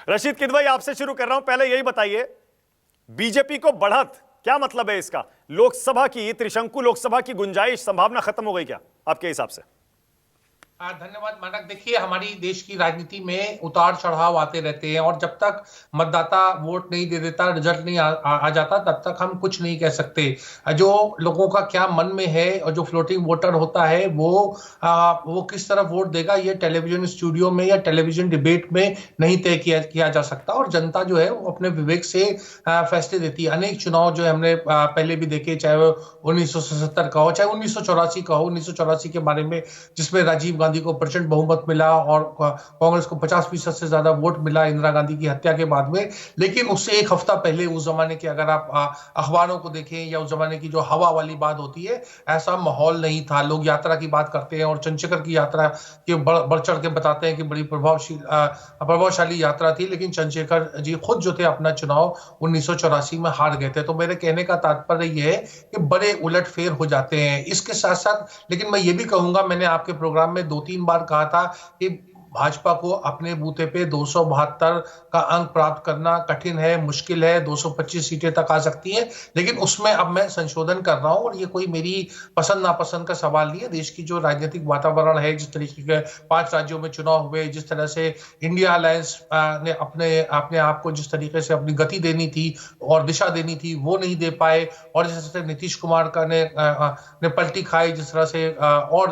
रशीद किदवई, आपसे शुरू कर रहा हूं। पहले यही बताइए, बीजेपी को बढ़त क्या मतलब है इसका? लोकसभा की त्रिशंकु लोकसभा की गुंजाइश, संभावना खत्म हो गई क्या आपके हिसाब से? धन्यवाद मानक। देखिए, हमारी देश की राजनीति में उतार चढ़ाव आते रहते हैं और जब तक मतदाता वोट नहीं दे देता, रिजल्ट नहीं आ जाता, तब तक हम कुछ नहीं कह सकते। जो लोगों का क्या मन में है और जो फ्लोटिंग वोटर होता है वो किस तरफ वोट देगा, ये टेलीविजन स्टूडियो में या टेलीविजन डिबेट में नहीं तय किया जा सकता। और जनता जो है वो अपने विवेक से फैसले देती है। अनेक चुनाव जो है हमने पहले भी देखे, चाहे वो 1977 का हो, चाहे 1984 का हो। 1984 के बारे में, जिसमें राजीव गांधी को प्रचंड बहुमत मिला और कांग्रेस को 50% से ज्यादा वोट मिला इंदिरा गांधी की हत्या के बाद में। लेकिन उससे एक हफ्ता पहले उस जमाने के अगर आप अखबारों को देखें या उस जमाने की जो हवा वाली बात होती है, ऐसा माहौल नहीं था। लोग यात्रा की बात करते हैं और चंद्रशेखर की यात्रा के बढ़ चढ़ के बताते हैं कि बड़ी प्रभावशाली यात्रा थी, लेकिन चंद्रशेखर जी खुद जो थे अपना चुनाव 1984 में हार गए थे। तो मेरे कहने का तात्पर्य यह है कि बड़े उलटफेर हो जाते हैं। इसके साथ साथ लेकिन मैं ये भी कहूंगा, मैंने आपके प्रोग्राम में 2-3 बार कहा था कि भाजपा को अपने बूते पे 272 का अंक प्राप्त करना कठिन है, मुश्किल है। 225 सीटें तक आ सकती है, लेकिन उसमें अब मैं संशोधन कर रहा हूं और ये कोई मेरी पसंद नापसंद का सवाल नहीं है। देश की जो राजनीतिक वातावरण है, जिस तरीके के 5 राज्यों में चुनाव हुए, जिस तरह से इंडिया अलायंस ने अपने आप को जिस तरीके से अपनी गति देनी थी और दिशा देनी थी, वो नहीं दे पाए। और जिस तरह से नीतीश कुमार का ने पलटी खाई, जिस तरह से और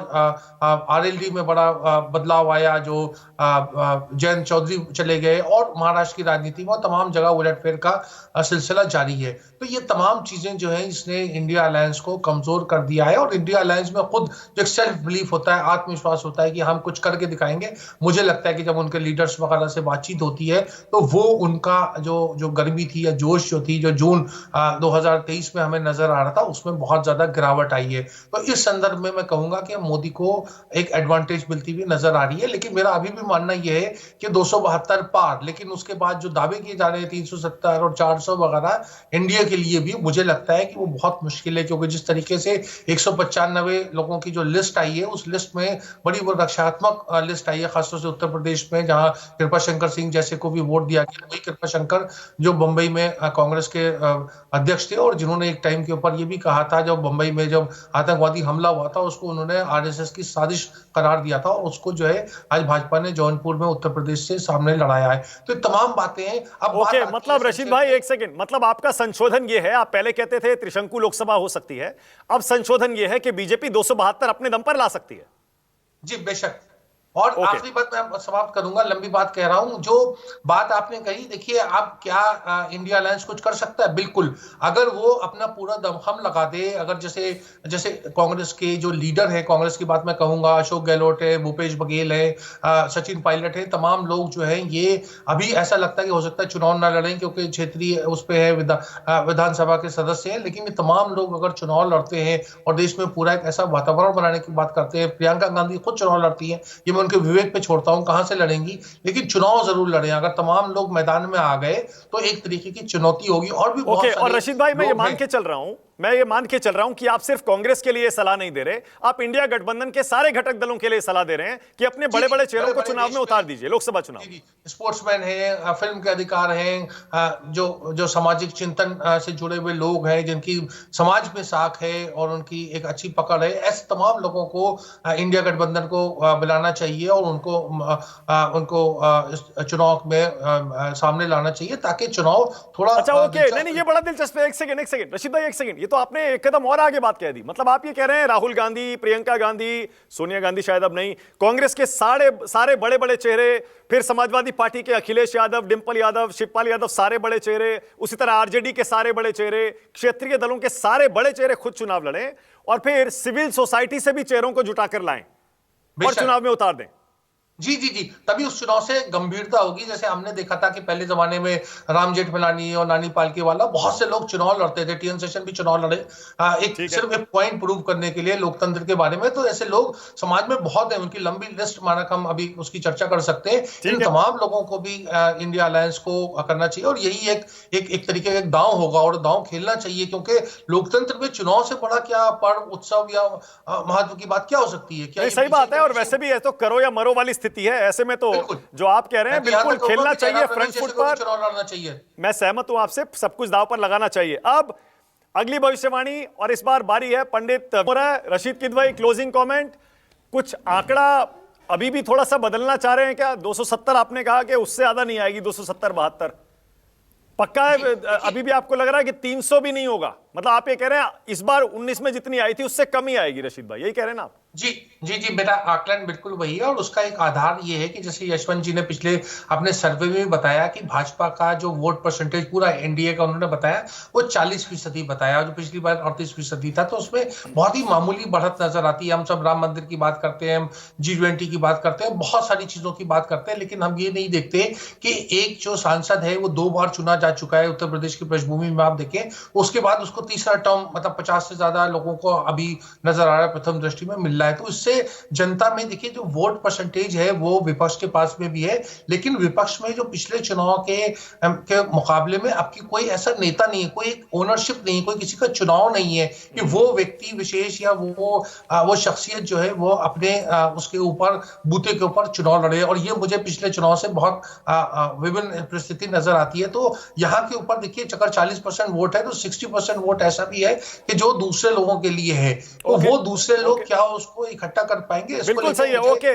आरएलडी में बड़ा बदलाव आया, जो जयंत चौधरी चले गए, और महाराष्ट्र की राजनीति में तमाम जगह उलटफेर का सिलसिला जारी है। तो ये तमाम चीजें जो है, इसने इंडिया अलायंस को कमजोर कर दिया है। और इंडिया अलायंस में खुद जो सेल्फ बिलीफ होता है, आत्मविश्वास होता है कि हम कुछ करके दिखाएंगे। मुझे लगता है कि जब उनके लीडर्स वगैरह से बातचीत होती है, तो वो उनका जो गर्मी थी या जोश जो थी, जो जून 2023 में हमें नजर आ रहा था, उसमें बहुत ज्यादा गिरावट आई है। तो इस संदर्भ में मैं कहूंगा कि मोदी को एक एडवांटेज मिलती हुई नजर आ रही है। लेकिन मेरा अभी भी मानना यह है कि 272 पार, लेकिन उसके बाद जो दावे किए जा रहे हैं 370 और 400 वगैरह, इंडिया के लिए भी मुझे लगता है कि वो बहुत मुश्किल है। क्योंकि जिस तरीके से 195 लोगों की जो लिस्ट आई है, उस लिस्ट में बड़ी वो रक्षात्मक लिस्ट आई है, खासतौर से उत्तर प्रदेश में, जहां कृपा शंकर सिंह जैसे को भी वोट दिया गया। वही कृपा शंकर जो बंबई में कांग्रेस के अध्यक्ष थे और जिन्होंने एक टाइम के ऊपर ये भी कहा था, जब बंबई में जब आतंकवादी हमला हुआ था, उसको उन्होंने आरएसएस की साजिश करार दिया था, और उसको जो है आज भाजपा ने जौनपुर में उत्तर प्रदेश से सामने लड़ाया है। तो तमाम बातें हैं। अब ओके, मतलब रशीद भाई एक सेकंड, मतलब आपका संशोधन यह है, आप पहले कहते थे त्रिशंकु लोकसभा हो सकती है, अब संशोधन यह है कि बीजेपी 272 अपने दम पर ला सकती है। जी बेशक। और आखिरी बात मैं समाप्त करूंगा, लंबी बात कह रहा हूं। जो बात आपने कही, देखिए, अब क्या इंडिया अलायंस कुछ कर सकता है? बिल्कुल, अगर वो अपना पूरा दमखम लगा दे। अगर जैसे कांग्रेस के जो लीडर है, कांग्रेस की बात मैं कहूंगा, अशोक गहलोत है, भूपेश बघेल है, सचिन पायलट है, तमाम लोग जो है, ये अभी ऐसा लगता है कि हो सकता है चुनाव ना लड़ें, क्योंकि क्षेत्रीय उस पे है, विधानसभा के सदस्य हैं। लेकिन ये तमाम लोग अगर चुनाव लड़ते हैं और देश में पूरा एक ऐसा वातावरण बनाने की बात करते हैं, प्रियंका गांधी खुद चुनाव लड़ती है, ये उनके विवेक पे छोड़ता हूं कहां से लड़ेंगी, लेकिन चुनाव जरूर लड़ें। अगर तमाम लोग मैदान में आ गए तो एक तरीके की चुनौती होगी। और भी बहुत और रशीद भाई, मैं ये मान के चल रहा हूं कि आप सिर्फ कांग्रेस के लिए सलाह नहीं दे रहे, आप इंडिया गठबंधन के सारे घटक दलों के लिए सलाह दे रहे हैं कि अपने बड़े बड़े चेहरों को चुनाव में उतार दीजिए, लोकसभा चुनाव। स्पोर्ट्समैन है, फिल्म के अधिकार हैं, जो सामाजिक चिंतन से जुड़े हुए लोग हैं, जिनकी समाज में साख है और उनकी एक अच्छी पकड़ है, ऐसे तमाम लोगों को इंडिया गठबंधन को बुलाना चाहिए और उनको चुनाव में सामने लाना चाहिए, ताकि चुनाव थोड़ा। अच्छा, ओके, नहीं, ये बड़ा दिलचस्प है। एक सेकंड रशीद भाई, एक सेकंड, ये तो आपने एक कदम और आगे बात कह दी। मतलब आप ये कह रहे हैं राहुल गांधी, प्रियंका गांधी, सोनिया गांधी शायद अब नहीं, कांग्रेस के सारे बड़े बड़े चेहरे, फिर समाजवादी पार्टी के अखिलेश यादव, डिंपल यादव, शिवपाल यादव, सारे बड़े चेहरे, उसी तरह आरजेडी के सारे बड़े चेहरे, क्षेत्रीय दलों के सारे बड़े चेहरे खुद चुनाव लड़ें और फिर सिविल सोसाइटी से भी चेहरों को जुटाकर लाएं और चुनाव में उतार दें। जी जी जी, तभी उस चुनाव से गंभीरता होगी। जैसे हमने देखा था कि पहले जमाने में राम जेठमलानी और नानी पालकीवाला, बहुत से लोग चुनाव लड़ते थे, टीएन शेषन भी चुनाव लड़े, सिर्फ एक पॉइंट प्रूव करने के लिए लोकतंत्र के बारे में। तो ऐसे लोग समाज में बहुत है, उनकी लंबी लिस्ट मानक हम अभी उसकी चर्चा कर सकते हैं। इन तमाम लोगों को भी इंडिया अलायंस को करना चाहिए और यही एक तरीके का दांव होगा और दांव खेलना चाहिए, क्योंकि लोकतंत्र में चुनाव से बड़ा क्या पर्व, उत्सव या महत्व की बात क्या हो सकती है? क्या? सही बात है। और वैसे भी है तो करो या मरो वाली स्थिति स्थिति है। ऐसे में तो बिल्कुल। जो आप कह रहे हैं मैं तो यहाँ बिल्कुल तक कहूंगा खेलना कि चाहिए जयराम फ्रंट रमेश फुट जैसे को भी पर। चुनाव लड़ना चाहिए। मैं सहमत हूं आपसे, सब कुछ दांव पर लगाना चाहिए। अब अगली भविष्यवाणी, और इस बार बारी है पंडित हो रहा है रशीद किदवई, क्लोजिंग कमेंट। कुछ आंकड़ा अभी भी थोड़ा सा बदलना चाह रहे हैं क्या? 270 आपने कहा कि उससे ज्यादा नहीं आएगी, 270 72 पक्का है? अभी भी आपको लग रहा है कि 300 भी नहीं होगा? मतलब आप ये कह रहे हैं इस बार 19 में जितनी आई थी उससे कम ही आएगी, रशीद भाई यही कह रहे हैं ना आप? जी जी जी, मेरा आकलन बिल्कुल वही है। और उसका एक आधार ये है कि जैसे यशवंत जी ने पिछले अपने सर्वे में भी बताया कि भाजपा का जो वोट परसेंटेज पूरा एनडीए का उन्होंने बताया वो 40% बताया, जो पिछली बार 38% था। तो उसमें बहुत ही मामूली बढ़त नजर आती है। हम सब राम मंदिर की बात करते हैं, हम G20 की बात करते हैं, बहुत सारी चीजों की बात करते हैं, लेकिन हम ये नहीं देखते कि एक जो सांसद है वो 2 बार चुना जा चुका है उत्तर प्रदेश की पृष्ठभूमि में। आप देखें उसके बाद उसको तीसरा टर्म, मतलब 50 से ज्यादा लोगों को अभी नजर आ रहा है प्रथम दृष्टि में मिल रहा है। तो इससे जनता में देखिए जो वोट परसेंटेज है वो विपक्ष के पास में भी है, लेकिन विपक्ष में जो पिछले चुनाव के मुकाबले में आपकी कोई ऐसा नेता नहीं है, कोई ओनरशिप नहीं है, कोई किसी का चुनाव नहीं है कि वो व्यक्ति विशेष या वो शख्सियत जो है वो अपने उसके ऊपर बूते के ऊपर चुनाव लड़े। और ये मुझे पिछले चुनाव से बहुत विभिन्न परिस्थिति नजर आती है। तो यहाँ के ऊपर देखिए अगर 40% वोट है तो 60% वोट ऐसा भी है कि जो दूसरे लोगों के लिए है। तो वो दूसरे लोग क्या उसको इकट्ठा कर पाएंगे, इसको बिल्कुल सही है। लेकर मुझे ओके।